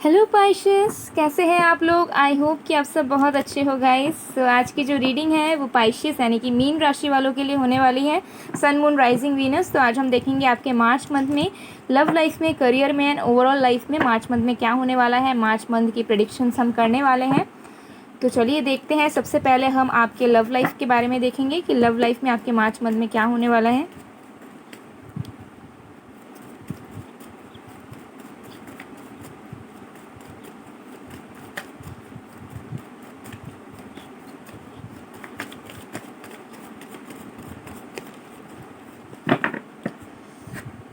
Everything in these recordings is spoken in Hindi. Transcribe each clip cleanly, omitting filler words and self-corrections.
हेलो पाइशियस, कैसे हैं आप लोग। आई होप कि आप सब बहुत अच्छे हो गाइस। तो आज की जो रीडिंग है वो पाइशियस यानी कि मीन राशि वालों के लिए होने वाली है। Sun moon rising Venus. तो आज हम देखेंगे आपके मार्च मंथ में लव लाइफ में, करियर में एंड ओवरऑल लाइफ में मार्च मंथ में क्या होने वाला है। मार्च मंथ की प्रेडिक्शंस हम करने वाले हैं। तो चलिए देखते हैं। सबसे पहले हम आपके लव लाइफ के बारे में देखेंगे कि लव लाइफ में आपके मार्च मंथ में क्या होने वाला है।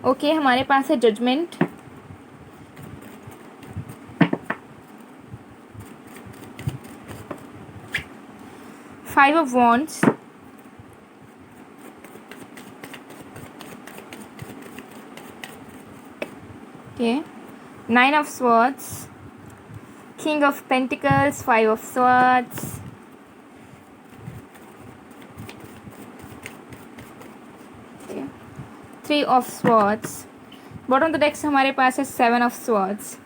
ओके, हमारे पास है judgement, five of wands, okay, nine of swords, king of pentacles, five of swords, three of swords. Bottom of the decks हमारे पास है seven of swords.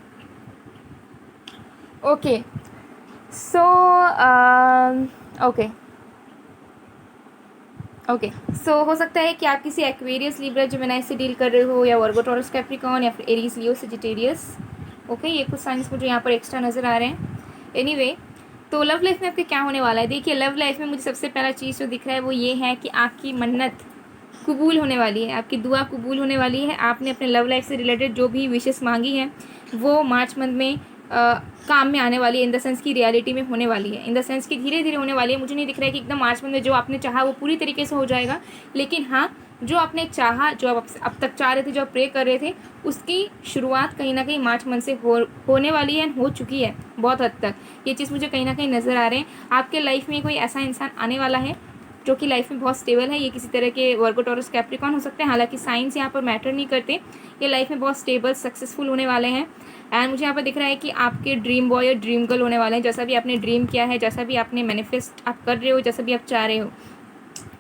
Okay, so okay okay so हो सकता है कि आप किसी एक्वेरियस, लिब्रा, जेमिनी से डील कर रहे हो, या वर्गो, टॉरस, कैप्रिकॉर्न, या फिर एरीज, लियो, सजिटेरियस। ओके, ये कुछ साइंस मुझे यहाँ पर एक्स्ट्रा नज़र आ रहे हैं। एनीवे, तो लव लाइफ में आपके क्या होने वाला है। देखिए, लव लाइफ में मुझे सबसे पहला चीज़ जो दिख रहा है वो ये है कि आपकी मन्नत कबूल होने वाली है, आपकी दुआ कबूल होने वाली है। आपने अपने लव लाइफ से रिलेटेड जो भी विशेष मांगी हैं वो मार्च मंथ में काम में आने वाली है। इन द सेंस की रियलिटी में होने वाली है, इन द सेंस की धीरे धीरे होने वाली है। मुझे नहीं दिख रहा है कि एकदम मार्च मंथ में जो आपने चाहा वो पूरी तरीके से हो जाएगा, लेकिन हाँ, जो आपने चाहा, जो आप अब तक चाह रहे थे, जो आप प्रे कर रहे थे, उसकी शुरुआत कहीं ना कहीं मार्च मंथ से होने वाली है, हो चुकी है बहुत हद तक। ये चीज़ मुझे कहीं ना कहीं नज़र आ रहे हैं। आपके लाइफ में कोई ऐसा इंसान आने वाला है जो कि लाइफ में बहुत स्टेबल है। ये किसी तरह के वर्गो, टॉरस, कैप्रिकॉर्न हो सकते हैं। हालांकि साइंस यहाँ पर मैटर नहीं करते। ये लाइफ में बहुत स्टेबल, सक्सेसफुल होने वाले हैं। एंड मुझे यहाँ पर दिख रहा है कि आपके ड्रीम बॉय या ड्रीम गर्ल होने वाले हैं। जैसा भी आपने ड्रीम किया है, जैसा भी आपने मैनिफेस्ट आप कर रहे हो, जैसा भी आप चाह रहे हो,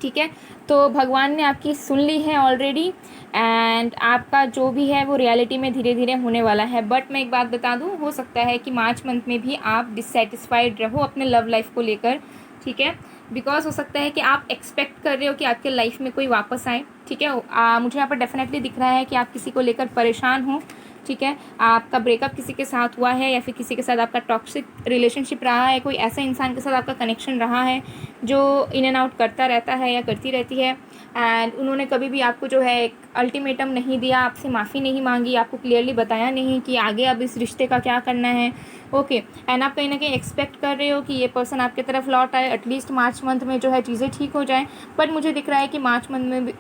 ठीक है। तो भगवान ने आपकी सुन ली है ऑलरेडी, एंड आपका जो भी है वो रियलिटी में धीरे धीरे होने वाला है। बट मैं एक बात बता दूँ, हो सकता है कि मार्च मंथ में भी आप डिससेटिस्फाइड रहो अपने लव लाइफ को लेकर, ठीक है। बिकॉज हो सकता है कि आप एक्सपेक्ट कर रहे हो कि आपके लाइफ में कोई वापस आए, ठीक है। मुझे यहाँ पर डेफिनेटली दिख रहा है कि आप किसी को लेकर परेशान हो, ठीक है। आपका ब्रेकअप किसी के साथ हुआ है, या फिर किसी के साथ आपका टॉक्सिक रिलेशनशिप रहा है, कोई ऐसा इंसान के साथ आपका कनेक्शन रहा है जो इन एंड आउट करता रहता है या करती रहती है। एंड उन्होंने कभी भी आपको जो है एक अल्टीमेटम नहीं दिया, आपसे माफ़ी नहीं मांगी, आपको क्लियरली बताया नहीं कि आगे अब इस रिश्ते का क्या करना है। ओके, एंड आप कहीं ना कहीं एक्सपेक्ट कर रहे हो कि ये पर्सन आपकी तरफ लौट आए, एटलीस्ट मार्च मंथ में जो है चीज़ें ठीक हो जाएं। बट मुझे दिख रहा है कि मार्च मंथ में भी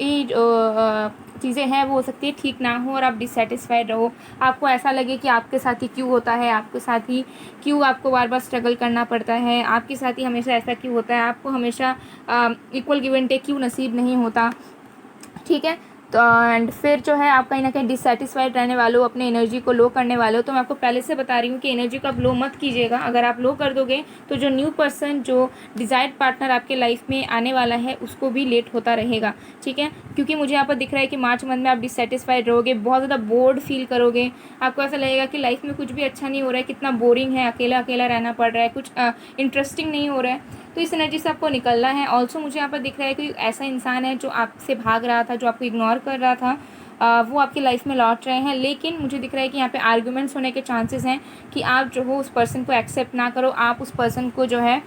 चीज़ें हैं वो हो सकती है ठीक ना हो, और आप डिससेटिस्फाइड रहो। आपको ऐसा लगे कि आपके साथ ही क्यों होता है, आपके साथ ही क्यों आपको बार बार स्ट्रगल करना पड़ता है, आपके साथ ही हमेशा ऐसा क्यों होता है, आपको हमेशा इक्वल गिव एंड टेक क्यों नसीब नहीं होता, ठीक है। तो एंड फिर जो है आप कहीं ना कहीं डिससेटिस्फाइड रहने वाले हो, अपने एनर्जी को लो करने वाले हो। तो मैं आपको पहले से बता रही हूँ कि एनर्जी को आप लो मत कीजिएगा। अगर आप लो कर दोगे तो जो न्यू पर्सन, जो डिज़ायर्ड पार्टनर आपके लाइफ में आने वाला है, उसको भी लेट होता रहेगा, ठीक है। क्योंकि मुझे यहाँ पर दिख रहा है कि मार्च मंथ में आप डिससेटिस्फाइड रहोगे, बहुत ज़्यादा बोर्ड फील करोगे। आपको ऐसा लगेगा कि लाइफ में कुछ भी अच्छा नहीं हो रहा है, कितना बोरिंग है, अकेला अकेला रहना पड़ रहा है, कुछ इंटरेस्टिंग नहीं हो रहा है। तो इस एनर्जी से आपको निकलना है। ऑल्सो मुझे यहाँ पर दिख रहा है कि ऐसा इंसान है जो आपसे भाग रहा था, जो आपको इग्नोर कर रहा था, वो आपकी लाइफ में लौट रहे हैं। लेकिन मुझे दिख रहा है कि यहाँ पे आर्गुमेंट्स होने के चांसेस हैं कि आप जो हो उस पर्सन को एक्सेप्ट ना करो, आप उस पर्सन को जो है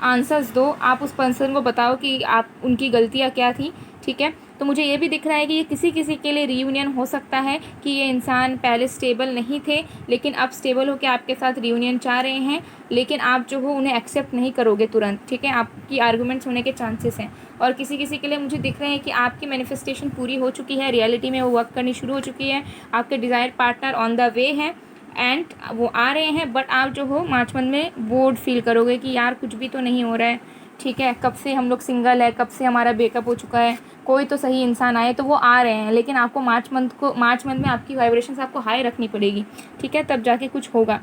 आंसर्स दो, आप उस पर्सन को बताओ कि आप उनकी गलतियाँ क्या थी, ठीक है। तो मुझे ये भी दिख रहा है कि ये किसी किसी के लिए रीयूनियन हो सकता है कि ये इंसान पहले स्टेबल नहीं थे, लेकिन अब स्टेबल होकर आपके साथ रीयूनियन चाह रहे हैं, लेकिन आप जो हो उन्हें एक्सेप्ट नहीं करोगे तुरंत, ठीक है। आपकी आर्गूमेंट्स होने के चांसेस हैं। और किसी किसी के लिए मुझे दिख रहे हैं कि आपकी मैनिफेस्टेशन पूरी हो चुकी है, रियलिटी में वो वर्क करनी शुरू हो चुकी है, आपके desire partner on the way है एंड वो आ रहे हैं। बट आप जो हो मार्च मंथ में बोर्ड फील करोगे कि यार कुछ भी तो नहीं हो रहा है, ठीक है। कब से हम लोग सिंगल है, कब से हमारा ब्रेकअप हो चुका है, कोई तो सही इंसान आए। तो वो आ रहे हैं, लेकिन आपको मार्च मंथ में आपकी वाइब्रेशंस आपको हाई रखनी पड़ेगी, ठीक है, तब जाके कुछ होगा।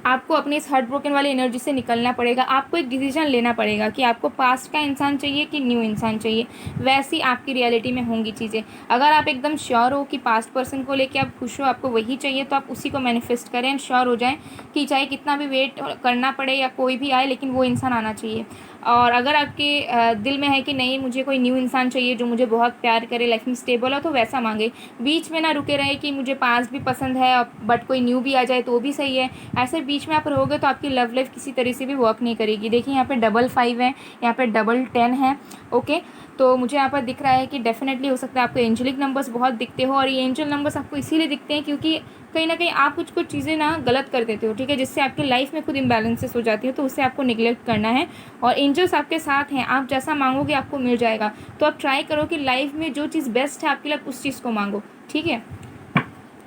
आपको अपने इस हार्ट ब्रोकन वाली एनर्जी से निकलना पड़ेगा। आपको एक डिसीजन लेना पड़ेगा कि आपको पास्ट का इंसान चाहिए कि न्यू इंसान चाहिए। वैसी आपकी रियलिटी में होंगी चीज़ें। अगर आप एकदम श्योर हो कि पास्ट पर्सन को लेके आप खुश हो, आपको वही चाहिए, तो आप उसी को मैनिफेस्ट करें एंड श्योर हो जाएं कि चाहे कितना भी वेट करना पड़े या कोई भी आए, लेकिन वो इंसान आना चाहिए। और अगर आपके दिल में है कि नहीं मुझे कोई न्यू इंसान चाहिए जो मुझे बहुत प्यार करे, लाइफ में स्टेबल हो, तो वैसा मांगे। बीच में ना रुके रहे कि मुझे पास्ट भी पसंद है बट कोई न्यू भी आ जाए तो भी सही है। ऐसे बीच में आप रहोगे तो आपकी लव लाइफ किसी तरह से भी वर्क नहीं करेगी। देखिए यहाँ पे 5 है, यहाँ पे 10 है। ओके, तो मुझे यहाँ पर दिख रहा है कि डेफिनेटली हो सकता है आपको एंजलिक नंबर्स बहुत दिखते हो, और ये एंजल नंबर्स आपको इसीलिए दिखते हैं क्योंकि कहीं ना कहीं आप कुछ कुछ चीज़ें ना गलत कर देते हो, ठीक है, जिससे आपकी लाइफ में खुद इम्बैलेंसेस हो जाती है, तो उससे आपको निगलेक्ट करना है। और एंजल्स आपके साथ हैं, आप जैसा मांगोगे आपको मिल जाएगा। तो आप ट्राई करो कि लाइफ में जो चीज़ बेस्ट है आपके लिए उस चीज़ को मांगो, ठीक है।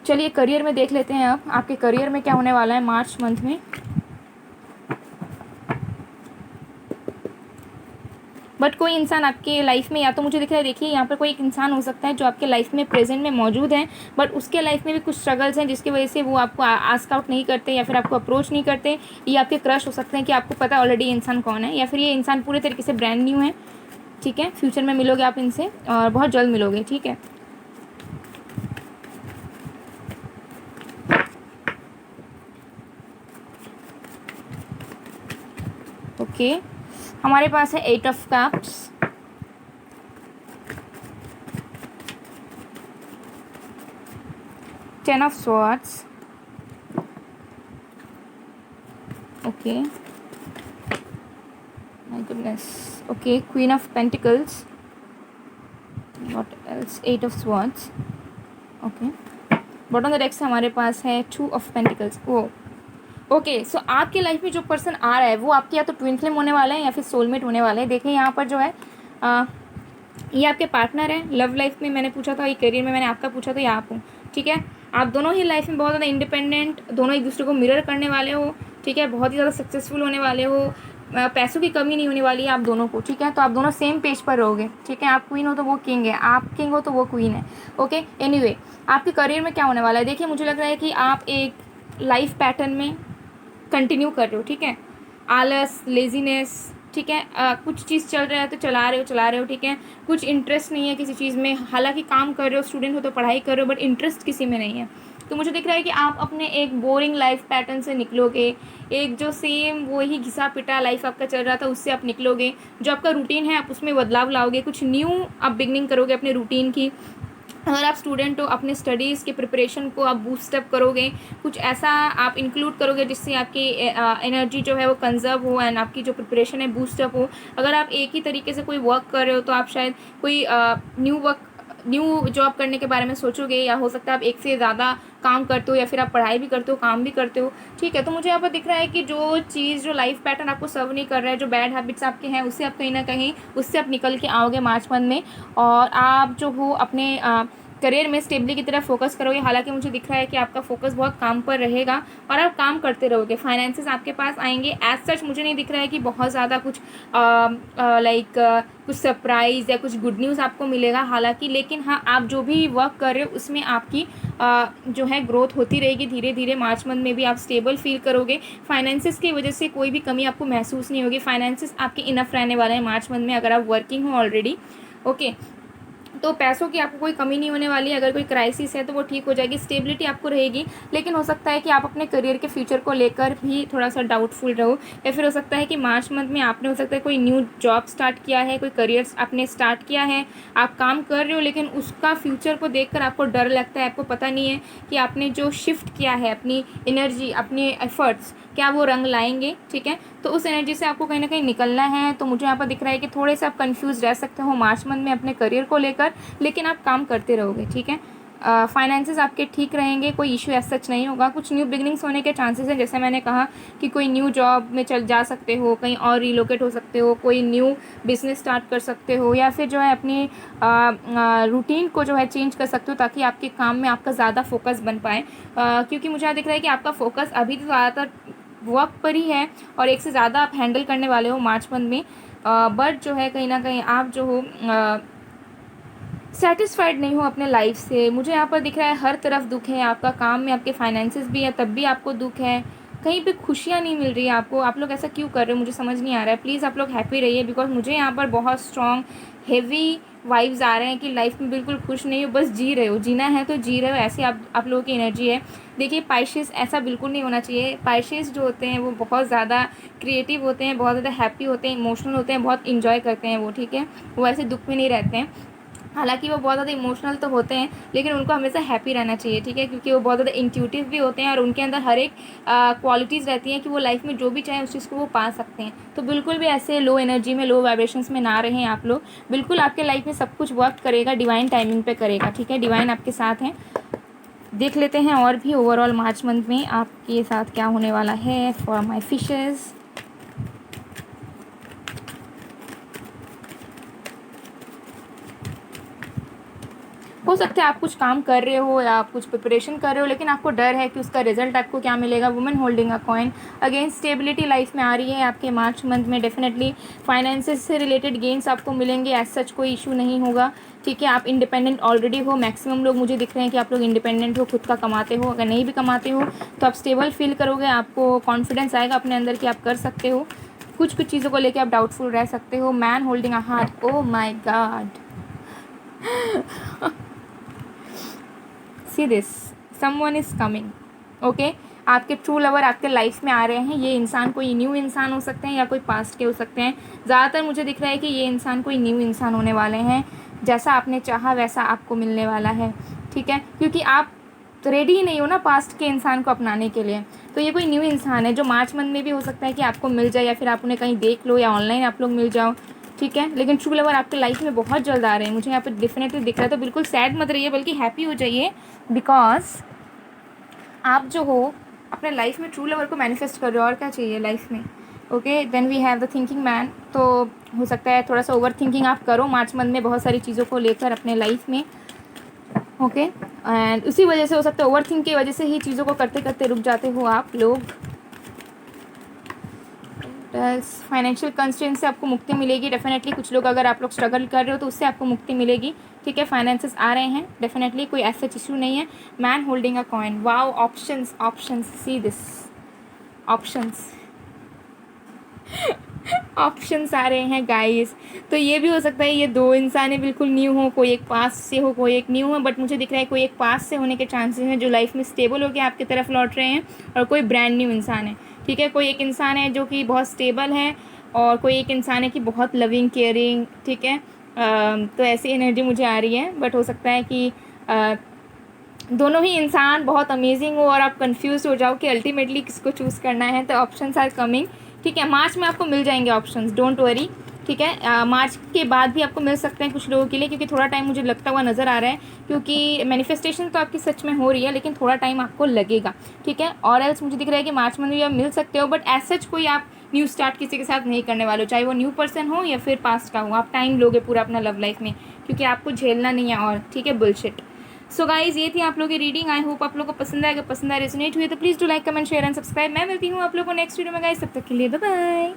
चलिए करियर में देख लेते हैं अब आपके करियर में क्या होने वाला है मार्च मंथ में। बट कोई इंसान आपके लाइफ में, या तो मुझे दिख रहा है, देखिए यहाँ पर कोई एक इंसान हो सकता है जो आपके लाइफ में प्रेजेंट में मौजूद है, बट उसके लाइफ में भी कुछ स्ट्रगल्स हैं जिसकी वजह से वो आपको आस्क आउट नहीं करते या फिर आपको अप्रोच नहीं करते। ये आपके क्रश हो सकते हैं कि आपको पता ऑलरेडी इंसान कौन है, या फिर ये इंसान पूरे तरीके से ब्रांड न्यू है, ठीक है। फ्यूचर में मिलोगे आप इनसे और बहुत जल्द मिलोगे, ठीक है। ओके, हमारे पास है 8 of cups, 10 of swords, okay, my goodness, okay, queen of pentacles, what else, 8 of swords, okay. Bottom the deck से हमारे पास है 2 ऑफ पेंटिकल्स। ओ ओके, सो आपकी लाइफ में जो पर्सन आ रहा है वो आपके या तो ट्विन फ्लेम होने वाला है या फिर सोलमेट होने वाला है। देखिए यहाँ पर जो है ये आपके पार्टनर है। लव लाइफ में मैंने पूछा था, ये करियर में मैंने आपका पूछा था, ये आप हो, ठीक है। आप दोनों ही लाइफ में बहुत ज़्यादा इंडिपेंडेंट, दोनों एक दूसरे को मिरर करने वाले हो, ठीक है। बहुत ही ज़्यादा सक्सेसफुल होने वाले हो, पैसों की कमी नहीं होने वाली है आप दोनों को, ठीक है। तो आप दोनों सेम पेज पर रहोगे, ठीक है। आप क्वीन हो तो वो किंग है, आप किंग हो तो वो क्वीन है, ओके। एनीवे, आपके करियर में क्या होने वाला है, देखिए मुझे लग रहा है कि आप एक लाइफ पैटर्न में कंटिन्यू कर रहे हो, ठीक है। आलस, लेजीनेस, ठीक है, कुछ चीज़ चल रहा है तो चला रहे हो, ठीक है। कुछ इंटरेस्ट नहीं है किसी चीज़ में, हालांकि काम कर रहे हो, स्टूडेंट हो तो पढ़ाई कर रहे हो, बट इंटरेस्ट किसी में नहीं है। तो मुझे दिख रहा है कि आप अपने एक बोरिंग लाइफ पैटर्न से निकलोगे, एक जो सेम वही घिसा पिटा लाइफ आपका चल रहा था उससे आप निकलोगे। जो आपका रूटीन है आप उसमें बदलाव लाओगे, कुछ न्यू आप बिगनिंग करोगे अपने रूटीन की। अगर आप स्टूडेंट हो, अपने स्टडीज़ के प्रिपरेशन को आप बूस्टअप करोगे, कुछ ऐसा आप इंक्लूड करोगे जिससे आपकी एनर्जी जो है वो कंजर्व हो एंड आपकी जो प्रिपरेशन है बूस्टअप हो। अगर आप एक ही तरीके से कोई वर्क कर रहे हो तो आप शायद कोई न्यू जॉब करने के बारे में सोचोगे, या हो सकता है आप एक से ज़्यादा काम करते हो, या फिर आप पढ़ाई भी करते हो, काम भी करते हो, ठीक है। तो मुझे यहाँ पर दिख रहा है कि जो लाइफ पैटर्न आपको सर्व नहीं कर रहा है, जो बैड हैबिट्स आपके हैं, उससे आप कहीं ना कहीं उससे आप निकल के आओगे मार्च मंथ में, और आप जो हो अपने करियर में स्टेबली की तरफ फोकस करोगे। हालांकि मुझे दिख रहा है कि आपका फोकस बहुत काम पर रहेगा और आप काम करते रहोगे। फाइनेंसेस आपके पास आएंगे। एज सच मुझे नहीं दिख रहा है कि बहुत ज़्यादा कुछ कुछ सरप्राइज़ या कुछ गुड न्यूज़ आपको मिलेगा, हालांकि, लेकिन हाँ, आप जो भी वर्क कर रहे हो उसमें आपकी जो है ग्रोथ होती रहेगी धीरे धीरे। मार्च मंथ में भी आप स्टेबल फील करोगे। फाइनेंसेस की वजह से कोई भी कमी आपको महसूस नहीं होगी। फाइनेंसेस आपके इनफ रहने वाले हैं मार्च मंथ में, अगर आप वर्किंग हो ऑलरेडी, ओके। तो पैसों की आपको कोई कमी नहीं होने वाली है। अगर कोई क्राइसिस है तो वो ठीक हो जाएगी, स्टेबिलिटी आपको रहेगी। लेकिन हो सकता है कि आप अपने करियर के फ्यूचर को लेकर भी थोड़ा सा डाउटफुल रहो, या फिर हो सकता है कि मार्च मंथ में आपने हो सकता है कोई न्यू जॉब स्टार्ट किया है, कोई करियर आपने स्टार्ट किया है, आप काम कर रहे हो, लेकिन उसका फ्यूचर को देखकर आपको डर लगता है। आपको पता नहीं है कि आपने जो शिफ्ट किया है अपनी एनर्जी, अपने एफर्ट्स, क्या वो रंग लाएंगे, ठीक है। तो उस एनर्जी से आपको कहीं ना कहीं निकलना है। तो मुझे यहाँ पर दिख रहा है कि थोड़े से आप कंफ्यूज रह सकते हो मार्च मंथ में अपने करियर को लेकर, लेकिन आप काम करते रहोगे, ठीक है। फाइनेंसेस आपके ठीक रहेंगे, कोई इशू ऐसा सच नहीं होगा। कुछ न्यू बिगनिंग्स होने के चांसेस हैं, जैसे मैंने कहा कि कोई न्यू जॉब में जा सकते हो, कहीं और रिलोकेट हो सकते हो, कोई न्यू बिजनेस स्टार्ट कर सकते हो, या फिर जो है अपनी रूटीन को जो है चेंज कर सकते हो ताकि आपके काम में आपका ज़्यादा फोकस बन पाए। क्योंकि मुझे यहाँ दिख रहा है कि आपका फोकस अभी तो ज़्यादातर वर्क पर ही है और एक से ज़्यादा आप हैंडल करने वाले हो मार्च मंथ में। बट जो है कहीं ना कहीं आप जो हो सेटिस्फाइड नहीं हो अपने लाइफ से। मुझे यहाँ पर दिख रहा है हर तरफ दुख है, आपका काम में, आपके फाइनेंसेस भी है तब भी आपको दुख है, कहीं पे खुशियाँ नहीं मिल रही है आपको, आप लोग ऐसा क्यों कर रहे हो, मुझे समझ नहीं आ रहा है। प्लीज़ आप लोग हैप्पी रहिए, बिकॉज मुझे यहाँ पर बहुत स्ट्रॉन्ग हेवी वाइब्स आ रहे हैं कि लाइफ में बिल्कुल खुश नहीं हो, बस जी रहे हो, जीना है तो जी रहे हो, ऐसी आप लोगों की एनर्जी है। देखिए पाइसेस ऐसा बिल्कुल नहीं होना चाहिए। पाइसेस जो होते हैं वो बहुत ज़्यादा क्रिएटिव होते हैं, बहुत ज़्यादा हैप्पी होते हैं, इमोशनल होते हैं, बहुत इंजॉय करते हैं वो, ठीक है। वो ऐसे दुख में नहीं रहते हैं। हालांकि वो बहुत ज़्यादा इमोशनल तो होते हैं, लेकिन उनको हमेशा हैप्पी रहना चाहिए, ठीक है, क्योंकि वो बहुत ज़्यादा इंट्यूटिव भी होते हैं और उनके अंदर हर एक क्वालिटीज़ रहती हैं कि वो लाइफ में जो भी चाहें उस चीज़ को वो पा सकते हैं। तो बिल्कुल भी ऐसे लो एनर्जी में, लो वाइब्रेशंस में ना रहें आप लोग। बिल्कुल आपके लाइफ में सब कुछ वर्क करेगा, डिवाइन टाइमिंग पे करेगा, ठीक है, डिवाइन आपके साथ हैं। देख लेते हैं और भी ओवरऑल मार्च मंथ में आपके साथ क्या होने वाला है फॉर माई फिशेज़। हो सकता है आप कुछ काम कर रहे हो या आप कुछ प्रिपरेशन कर रहे हो, लेकिन आपको डर है कि उसका रिजल्ट आपको क्या मिलेगा। Women holding a coin, again stability life में आ रही है आपके मार्च मंथ में। डेफिनेटली फाइनेंसेस से रिलेटेड गेंस आपको मिलेंगे, एज सच कोई इशू नहीं होगा, ठीक है। आप इंडिपेंडेंट ऑलरेडी हो, मैक्सिमम लोग मुझे दिख रहे हैं कि आप लोग इंडिपेंडेंट हो, खुद का कमाते हो। अगर नहीं भी कमाते हो तो आप स्टेबल फील करोगे, आपको कॉन्फिडेंस आएगा अपने अंदर कि आप कर सकते हो। कुछ कुछ चीज़ों को लेकर आप डाउटफुल रह सकते हो। Man holding a heart, oh my god, see this, someone is coming, okay. आपके ट्रू लवर आपके लाइफ में आ रहे हैं। ये इंसान कोई न्यू इंसान हो सकते हैं या कोई पास्ट के हो सकते हैं। ज़्यादातर मुझे दिख रहा है कि ये इंसान कोई न्यू इंसान होने वाले हैं। जैसा आपने चाहा वैसा आपको मिलने वाला है, ठीक है, क्योंकि आप रेडी ही नहीं हो ना पास्ट के इंसान को अपनाने के लिए। तो ये कोई न्यू इंसान है जो मार्च मंथ में भी हो सकता है कि आपको मिल जाए, या फिर आप उन्हें कहीं देख लो या ऑनलाइन आप लोग मिल जाओ, ठीक है। लेकिन ट्रू लवर आपके लाइफ में बहुत जल्द आ रहे हैं, मुझे यहाँ पर डेफिनेटली दिख रहा है। तो बिल्कुल सैड मत रहिए, बल्कि हैप्पी हो जाइए, बिकॉज आप जो हो अपने लाइफ में ट्रू लवर को मैनिफेस्ट कर रहे हो, और क्या चाहिए लाइफ में, okay. Then we have the thinking man. तो हो सकता है थोड़ा सा ओवर थिंकिंग आप करो मार्च मंथ में बहुत सारी चीज़ों को लेकर अपने लाइफ में, ओके। एंड उसी वजह से हो सकता है, ओवर थिंक की वजह से ही चीज़ों को करते करते रुक जाते हो आप लोग। फाइनेंशियल कंस्ट्रेंट से आपको मुक्ति मिलेगी डेफिनेटली। कुछ लोग अगर आप लोग स्ट्रगल कर रहे हो तो उससे आपको मुक्ति मिलेगी, ठीक है। फाइनेंसेस आ रहे हैं डेफिनेटली, कोई ऐसा इशू नहीं है। Man holding a coin, wow, options, options, see this, options, options आ रहे हैं गाइस। तो ये भी हो सकता है ये दो इंसान बिल्कुल न्यू हो, कोई एक पास से हो, कोई एक न्यू हो, बट मुझे दिख रहा है कोई एक पास से होने के चांसेस हैं जो लाइफ में स्टेबल होकर आपकी तरफ लौट रहे हैं, और कोई ब्रांड न्यू इंसान है, ठीक है। कोई एक इंसान है जो कि बहुत स्टेबल है, और कोई एक इंसान है कि बहुत लविंग केयरिंग, ठीक है। तो ऐसी एनर्जी मुझे आ रही है, बट हो सकता है कि दोनों ही इंसान बहुत अमेजिंग हो और आप कंफ्यूज हो जाओ कि अल्टीमेटली किसको चूज़ करना है। तो ऑप्शंस आर कमिंग, ठीक है। मार्च में आपको मिल जाएंगे ऑप्शंस, डोंट वरी, ठीक है। मार्च के बाद भी आपको मिल सकते हैं कुछ लोगों के लिए, क्योंकि थोड़ा टाइम मुझे लगता हुआ नज़र आ रहा है, क्योंकि मैनिफेस्टेशन तो आपकी सच में हो रही है, लेकिन थोड़ा टाइम आपको लगेगा, ठीक है। और एल्स मुझे दिख रहा है कि मार्च में भी आप मिल सकते हो, बट एज सच कोई आप न्यू स्टार्ट किसी के साथ नहीं करने वाले हो, चाहे वो न्यू पर्सन हो या फिर पास्ट का हो। आप टाइम लोगे पूरा अपना लव लाइफ में, क्योंकि आपको झेलना नहीं है और, ठीक है, बुलशिट। सो गाइज ये थी आप लोगों की रीडिंग। आई होप आप लोगों को पसंद आएगा, पसंद आए, रेजोनेट हुई तो please do like, comment, share and subscribe. मैं मिलती हूँ आप लोगों को नेक्स्ट वीडियो में गाइज, तब तक के लिए बाय बाय।